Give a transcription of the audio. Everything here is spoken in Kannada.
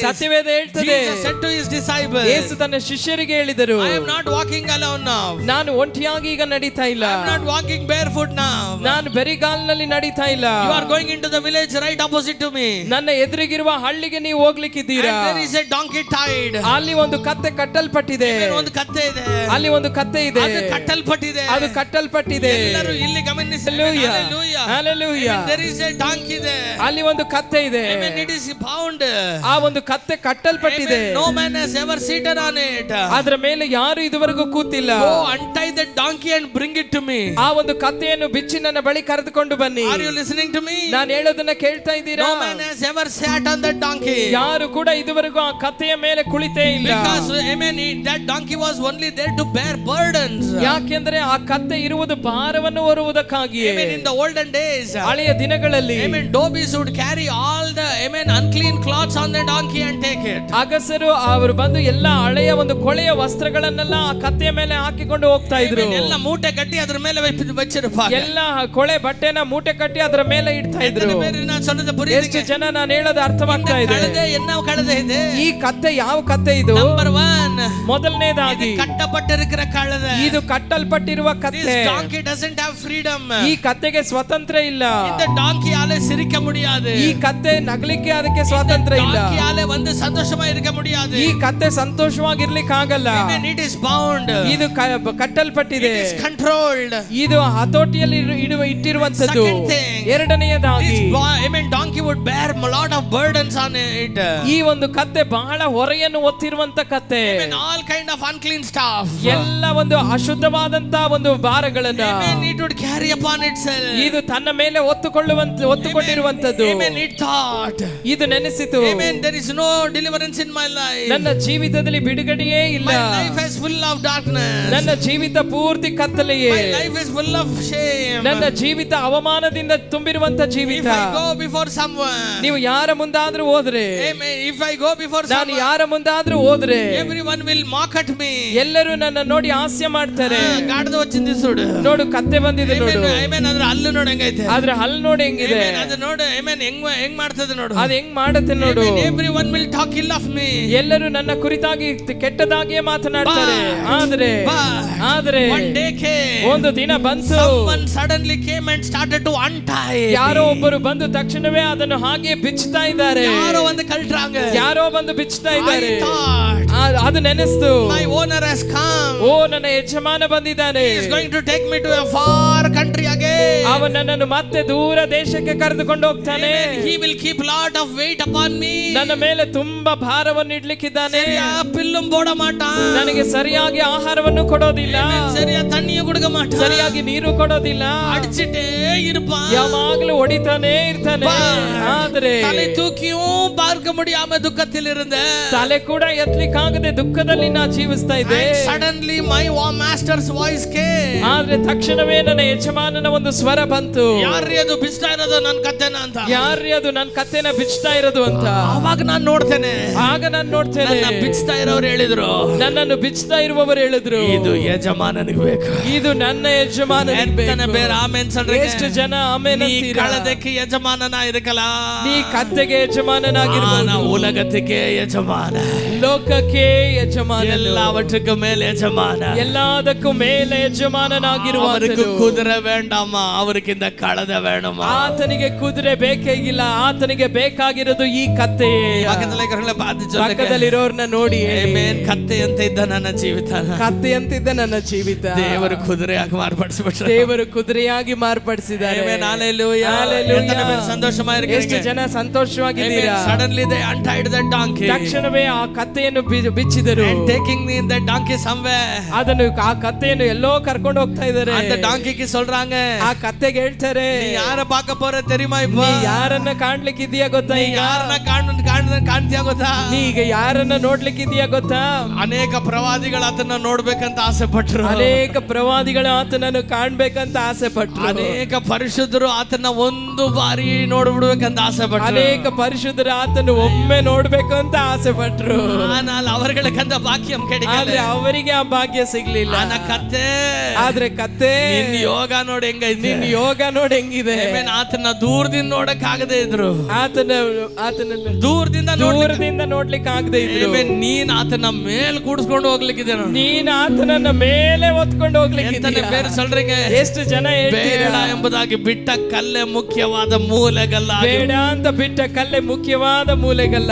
ಸತ್ಯವೇದ ಹೇಳ್ತದೆ, Jesus said to his disciples, ಯೇಸು ತನ್ನ ಶಿಷ್ಯರಿಗೆ ಹೇಳಿದರು, I am not walking alone now. ನಾನು ಒಂಟಿಯಾಗಿ ಈಗ ನಡೀತಾ ಇಲ್ಲ, I am not walking barefoot now. ನಾನು ಬರಿಗಾಲಿನಲ್ಲಿ ನಡೀತಾ ಇಲ್ಲ. You are going into the village right opposite to me. ನನ್ನ ಎದುರಿಗಿರುವ ಹಳ್ಳಿಗೆ ನೀವು ಹೋಗ್ಲಿಕ್ಕಿದ್ದೀರಾ. And there is a donkey tied. ಅಲ್ಲಿ ಒಂದು ಕತ್ತೆ ಕಟ್ಟಲ್ಪಟ್ಟಿದೆ. ಒಂದು ಕತ್ತೆ ಇದೆ. ಅಲ್ಲಿ ಒಂದು ಕತ್ತೆ ಇದೆ. ಅದು ಕಟ್ಟಲ್ಪಟ್ಟಿದೆ. ಅದು ಕಟ್ಟಲ್ಪಟ್ಟಿದೆ. ಎಲ್ಲರೂ ಇಲ್ಲಿ ಗಮನಿಸಿ. Hallelujah. Hallelujah. There is a donkey there. ಅಲ್ಲಿ ಒಂದು ಕತ್ತೆ ಇದೆ. Amen. It is bound. ಆ ಒಂದು ಕತ್ತೆ ಕಟ್ಟಲ್ಪಟ್ಟಿದೆ. No man has ever seated on it. ಅದರ ಮೇಲೆ ಯಾರು ಇದುವರೆಗೂ ಕೂತಿಲ್ಲ. Go untie the donkey and bring it to me. ಆ ಒಂದು ಕತ್ತೆಯನ್ನು ಬಿಚ್ಚಿ ನನ್ನ ಬಳಿ ಕರೆದುಕೊಂಡು ಬನ್ನಿ. Are you listening to me? ನಾನು ಹೇಳೋದನ್ನ ಕೇಳ್ತಾ ಇದ್ದೀರಾ? No man has ever sat on that donkey. ಯಾರು ಕೂಡ ಇದುವರೆಗೂ ಆ ಕತ್ತೆಯ ಮೇಲೆ ಕುಳಿತೇ ಇಲ್ಲ. Because amen, that donkey was only there to bear burdens. ಯಾಕೆಂದ್ರೆ ಆ ಕತ್ತೆ ಇರುವುದು ಭಾರವನ್ನು ಹೊರುವುದಕ್ಕಾಗಿಯೇ. Amen. In the olden days, ಹಳೆಯ ದಿನಗಳಲ್ಲಿ amen, Dobies would carry all the amen unclean clothes on the donkey and take it. ಅಗಸರು ಅವರು ಬಂದು ಎಲ್ಲ ಹಳೆಯ ಒಂದು ಕೊಳೆಯ ವಸ್ತ್ರಗಳನ್ನೆಲ್ಲ ಆ ಕತ್ತೆಯ ಮೇಲೆ ಹಾಕಿಕೊಂಡು ಹೋಗ್ತಾ ಇದ್ರು. ಎಲ್ಲ ಮೂಟೆ ಕಟ್ಟಿ ಅದರ ಮೇಲೆ வெச்சிருப்பாங்க. ಎಲ್ಲ ಕೊಳೆ ಬಟ್ಟೆನ ಮೂಟೆ ಕಟ್ಟಿ ಅದರ ಮೇಲೆ ಇಡ್ತಾ ಇದ್ರು. ಎಷ್ಟು ಜನ ನಾನು ಹೇಳೋದು ಅರ್ಥವಾಗ್ತಾ ಇದೆ? ಕಳದೆ ಇದೆ. ಈ ಕತ್ತೆ ಯಾವ ಕತ್ತೆ ಇದು? ನಂಬರ್ 1, ಮೊದಲನೇದಾಗಿ ಕಟ್ಟಪಟ್ಟಿರುವ ಕಳದೆ. ಇದು ಕಟ್ಟಲ್ಪಟ್ಟಿರುವ ಕತ್ತೆ. This donkey doesn't have freedom. ಈ ಕತ್ತೆಗೆ ಸ್ವಾತಂತ್ರ್ಯ ಇಲ್ಲ. இந்த டாங்கியால சிரிக்க முடியாது. ಈ ಕತ್ತೆ ನಗಲಿಕ್ಕೆ ಅದಕ್ಕೆ ಸ್ವಾತಂತ್ರ್ಯ ಇಲ್ಲ. டாங்கியால வந்து சந்தோஷமா இருக்க முடியாது. ಈ ಕತ್ತೆ ಸಂತೋಷವಾಗಿರ್ಲಿಕ್ಕೆ ಆಗಲ್ಲ. It is bound. ಇದು ಕಟ್ಟಲ್ಪಟ್ಟಿದೆ. It is controlled. ಇದು ಹತೋಟಿಯಲ್ಲಿ ಇಟ್ಟಿರುವಂತದ್ದು. ಎರಡನೆಯದಾಗಿ donkey would bear a lot of burdens on it. ಈ ಒಂದು ಕತ್ತೆ ಬಹಳ ಹೊರೆಯನ್ನು ಹೊತ್ತಿರುವಂತ ಕತ್ತೆ. All kind of unclean stuff. ಎಲ್ಲ ಒಂದು ಅಶುದ್ಧವಾದಂತ ಒಂದು ಭಾರಗಳನ್ನ it would carry upon itself. ಇದು ತನ್ನ ಮೇಲೆ ಹೊತ್ತುಕೊಂಡಿರುವಂತದ್ದು. It thought. ಇದು ನೆನೆಸಿತು, there is no deliverance in my life. ನನ್ನ ಜೀವಿತದಲ್ಲಿ ಬಿಡುಗಡೆಯೇ ಇಲ್ಲ. My life is full of darkness. ನನ್ನ ಜೀವಿತ ಪೂರ್ತಿ ಕತ್ತಲೆಯೇ. My life is full of shame. ನನ್ನ ಜೀವಿತ ಅವಮಾನದಿಂದ ತುಂಬಿರುವಂತ ಜೀವಿತ. If I go before someone, ನೀವು ಯಾರ ಮುಂದಾದ್ರೂ ಹೋದ್ರೆ, if I go before someone, ನಾನು ಯಾರ ಮುಂದಾದ್ರೂ ಹೋದ್ರೆ everyone will mock at me. ಎಲ್ಲರೂ ನನ್ನ ನೋಡಿ ಹಾಸ್ಯ ಮಾಡ್ತಾರೆ. ಗಾಡದ వచ్చింది చూడు, ನೋಡು ಕತ್ತೆ ಬಂದಿದೆ ನೋಡು. ಅದ್ರ ಹಲ್ಲು ನೋಡು ಹೆಂಗೈತೆ, ಅದ್ರ ಹಲ್ಲು ನೋಡಿ ಹೆಂಗಿದೆ. ಅದು ನೋಡು ಹೆಂಗ್ ಮಾಡ್ತದೆ ನೋಡು, ಅದು ಹೆಂಗ್ ಮಾಡುತ್ತೆ ನೋಡು. everyone will talk ill of me. ಎಲ್ಲರೂ ನನ್ನ ಕುರಿತಾಗಿ ಕೆಟ್ಟದಾಗಿಯೇ ಮಾತನಾಡ್ತಾರೆ. ಆದ್ರೆ one day came, ಒಂದು ದಿನ ಬಂತು, someone suddenly came and started to untie. ಯಾರೋ ಒಬ್ಬರು ಬಂದು ತಕ್ಷಣವೇ ಅದನ್ನು ಹಾಗೆ ಬಿಚ್ಚುತ್ತಾ ಇದ್ದಾರೆ. ಯಾರೋ ಒಂದು ಕಲ್ಟ್ರಾಂಗ, ಯಾರೋ ಬಂದು ಬಿಚ್ಚುತ್ತಾ ಇದ್ದಾರೆ. ಅದು ನೆನೆಸ್ತು, my owner has come. ಓ ನನ್ನ ಯಜಮಾನ ಬಂದಿದ್ದಾನೆ. He is going to take me to a far country again. ಅವನು ನನ್ನನ್ನು ಮತ್ತೆ ದೂರ ದೇಶಕ್ಕೆ ಕರೆದುಕೊಂಡು ಹೋಗ್ತಾನೆ. He will keep lot of weight upon me. ನನ್ನ ಮೇಲೆ ತುಂಬಾ ಭಾರವನ್ನು ಇಡ್ಲಿಕ್ಕಿದ್ದಾನೆ. ಪಿಲ್ಲುಂ ಬೋಡ ಮಾಟ, ನನಗೆ ಸರಿಯಾಗಿ ಆಹಾರವನ್ನು ಕೊಡೋದಿಲ್ಲ, ಸರಿಯಾಗಿ ತಣ್ಣಿಯು ಕುಡುಗ ಮಾಟ, ಸರಿಯಾಗಿ ನೀರು ಕೊಡೋದಿಲ್ಲ, ಅಡಿಚಿಟ್ಟೇ ಇರುಪ್ಪ, ಯಾವಾಗಲೂ ಹೊಡಿತಾನೆ ಇರ್ತಾನೆ. ಆದ್ರೆ ತಲೆ ತೂಕಿயும் பார்க்க முடியாம ದುಃಖத்தில் இருந்தேன். ತಲೆ ಕೂಡ ಎತ್ತಲಿಕ್ಕಾಗದೆ ದುಃಖದಲ್ಲಿ ನಾ ಜೀವಿಸ್ತಾ ಇದ್ದೆ. Suddenly my master's voice came. ಆದ್ರೆ ತಕ್ಷಣವೇ ನನ್ನ ಯಜಮಾನನ ಒಂದು ಸ್ವರ ಬಂತು. ಯಾರ್ರೀ ಅದು ಬಿಚ್ತಾ ಇರೋದು ನನ್ನ ಕತ್ತೆನ ಅಂತ, ಯಾರ್ರೀ ಅದು ನನ್ನ ಕತ್ತೆನ ಬಿಚ್ತಾ ಇರೋದು ಅಂತ. ಆಗ ನಾನು ನೋಡ್ತೇನೆ, ನನ್ನ ಬಿಚ್ತಾ ಇರೋರು ಹೇಳಿದ್ರು, ನನ್ನನ್ನು ಬಿಚ್ತಾ ಇರುವವರು ಹೇಳಿದ್ರು, ಇದು ಯಜಮಾನನಿಗೆ ಬೇಕು, ಇದು ನನ್ನ ಯಜಮಾನನಿಗೆ ಬೇಕು. ಬೇರೆ ಆಮೇನ್ ಸಲ್ರಿ, ಎಷ್ಟು ಜನ ಆಮೇನ್ ಅಂತೀರಾ? ಕಳದಕ್ಕೆ ಯಜಮಾನನ ಇರಕಲ್ಲ, ನೀ ಕತ್ತೆಗೆ ಯಜಮಾನನಾಗಿರ್ಬೋದು, ಉಲಗತ್ತಿಗೆ ಯಜಮಾನ, ಲೋಕಕ್ಕೆ ಯಜಮಾನ, ಎಲ್ಲವற்றுக்கு மேல் ಯಜಮಾನ, ಎಲ್ಲದಕ್ಕೂ ಮೇಲೆ ಯಜಮಾನನಾಗಿರುವ. ಅವರಿಗೆ ಕುದುರೆ ಬೇಡಮ್ಮ, ಅವರಿಗಿಂತ ಕಳದ ಬೇಡಮ್ಮ. ಆತನಿಗೆ ಕುದುರೆ ಬೇಕಾಗಿಲ್ಲ, ಆತನಿಗೆ ಬೇಕಾಗಿರೋದು ಈ ಕತ್ತೆ. ಪಕ್ಕದಲ್ಲಿರೋರ್ನ ನೋಡಿ, ಕತ್ತೆ ಅಂತ ಇದ್ದ ನನ್ನ ಜೀವಿತ, ಕತ್ತೆ ಅಂತಿದ್ದ ನನ್ನ ಜೀವಿತ ದೇವರು ಕುದುರೆಯಾಗಿ ಮಾರ್ಪಡಿಸಿಬಿಟ್ರು. ದೇವರು ಕುದುರೆಯಾಗಿ ಮಾರ್ಪಡಿಸಿದ್ದಾರೆ. ಎಷ್ಟು ಜನ ಸಂತೋಷವಾಗಿದ್ದೀರಾ? Suddenly they untied the donkey. ತಕ್ಷಣವೇ ಆ ಕತ್ತೆಯನ್ನು ಬಿಚ್ಚಿದರು. Taking the donkey somewhere. ಅದನ್ನು ಆ ಕತ್ತೆಯನ್ನು ಎಲ್ಲೋ ಕರ್ಕೊಂಡು ಹೋಗ್ತಾ ಇದ್ದಾರೆ. அந்த டாங்கிக்கு சொல்றாங்க, ಆ ಕತ್ತೆಗೆ ಹೇಳ್ತಾರೆ, ನೀ ಯಾರ ಪಾಕ ಪೋರ தெரியுமா? இப்போ ನೀ ಯಾರನ್ನ ಕಾಣ್ಲಿಕ್ಕೆ ಇದೆಯಾ ಗೊತ್ತಾ? ನೀ ಯಾರನ್ನ ಕಾಣ್ತೀಯಾ ಗೊತ್ತಾ? ನೀ ಈಗ ಯಾರನ್ನ ನೋಡ್ಲಿಕ್ಕೆ ಇದೆಯಾ ಗೊತ್ತಾ? ಅನೇಕ ಪ್ರವಾದಿಗಳು ಆತನ ನೋಡ್ಬೇಕಂತ ಆಸೆ ಪಟ್ರು, ಅನೇಕ ಪ್ರವಾದಿಗಳು ಆತನನ್ನು ಕಾಣ್ಬೇಕಂತ ಆಸೆ ಪಟ್ರು, ಅನೇಕ ಪರಿಶುದ್ಧರು ಆತನ ಒಂದು ಬಾರಿ ನೋಡ್ಬಿಡ್ಬೇಕಂತ ಆಸೆ ಪಟ್ರು, ಅನೇಕ ಪರಿಶುದ್ಧರು ಆತನ ಒಮ್ಮೆ ನೋಡ್ಬೇಕು ಅಂತ ಆಸೆ ಪಟ್ರು. ஆனால் அவர்களுக்கு அந்த பாக்கியம் ಆದ್ರೆ கிடைக்கல. ಅವರಿಗೆ ಆ ಭಾಗ್ಯ ಸಿಗ್ಲಿಲ್ಲ. ಆನ ಕತ್ತೆ ಆದ್ರೆ ಕತ್ತೆ ನಿನ್ನ ಯೋಗ ನೋಡಿ ಹೆಂಗೈತೆ, ನಿನ್ನ ಯೋಗ ನೋಡಿ ಹೆಂಗಿದೆ. ಆಮೇಲೆ ಆತನ ದೂರದಿಂದ ನೋಡಕ್ ಆಗದೆ ಇದ್ರು, ಆತನ ದೂರದಿಂದ ನೋಡ್ಲಿಕ್ಕೆ ಆಗದೆ ಇದ್ರು. ಆಮೇಲೆ ನೀನ್ ಆತನ ಮೇಲ್ ಕೂಡಿಸ್ಕೊಂಡು ಹೋಗ್ಲಿಕ್ಕಿದೆ, ನೀನ್ ಆತನನ್ನ ಮೇಲೆ ಹೊತ್ಕೊಂಡು ಹೋಗ್ಲಿಕ್ಕೆ ಬೇರೆ ಸೊಲ್ರಿಂಗ. ಎಷ್ಟು ಜನ ಹೇಳ್ತೀರಾ ಬೇಡ ಎಂಬುದಾಗಿ ಬಿಟ್ಟ ಕಲ್ಲೇ ಮುಖ್ಯವಾದ ಮೂಲೆಗಲ್ಲ, ಬೇಡ ಅಂತ ಬಿಟ್ಟ ಕಲ್ಲೇ ಮುಖ್ಯವಾದ ಮೂಲೆಗಲ್ಲ.